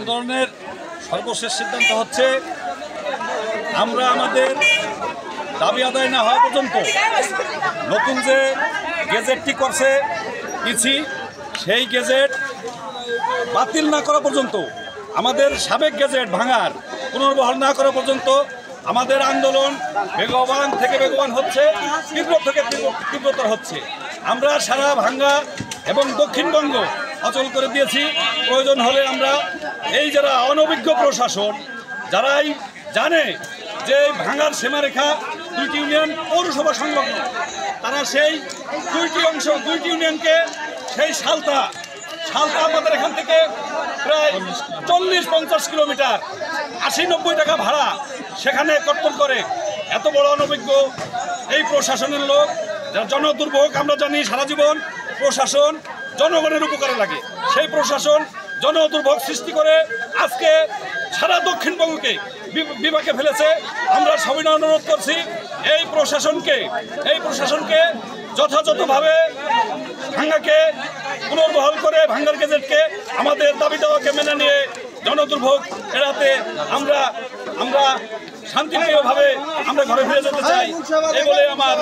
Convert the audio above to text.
আন্দোলনের সর্বশেষ সিদ্ধান্ত হচ্ছে আমরা আমাদের দাবি আদায় না হওয়া পর্যন্ত নতুন যে গেজেটটি করছে ইসি সেই গেজেট বাতিল না করা পর্যন্ত, আমাদের সাবেক গেজেট ভাঙার পুনর্বহাল না করা পর্যন্ত আমাদের আন্দোলন বেগবান থেকে বেগবান হচ্ছে, তীব্র থেকে তীব্রতর হচ্ছে। আমরা সারা ভাঙ্গা এবং দক্ষিণবঙ্গ অচল করে দিয়েছি। প্রয়োজন হলে আমরা এই যারা অনভিজ্ঞ প্রশাসন, যারাই জানে যে ভাঙ্গার সীমারেখা 2টি ইউনিয়ন পৌরসভা সংলগ্ন, তারা সেই 2টি ইউনিয়নকে সেই সালতা আমাদের এখান থেকে প্রায় 40-50 কিলোমিটার 80-90 টাকা ভাড়া সেখানে কর্তন করে। এত বড় অনভিজ্ঞ এই প্রশাসনের লোক, যারা জনদুর্ভোগ আমরা জানি সারা জীবন প্রশাসন জনগণের উপকারে লাগে, সেই প্রশাসন জনদুর্ভোগ সৃষ্টি করে আজকে সারা দক্ষিণবঙ্গকে বিপাকে ফেলেছে। আমরা সবিনয় অনুরোধ করছি এই প্রশাসনকে যথাযথভাবে ভাঙ্গাকে পুনর্বহাল করে ভাঙ্গার গেজেটকে আমাদের দাবি দেওয়াকে মেনে নিয়ে জনদুর্ভোগ এড়াতে আমরা শান্তিপ্রিয়ভাবে আমরা ঘরে ফিরে যেতে চাই। এই বলে আমার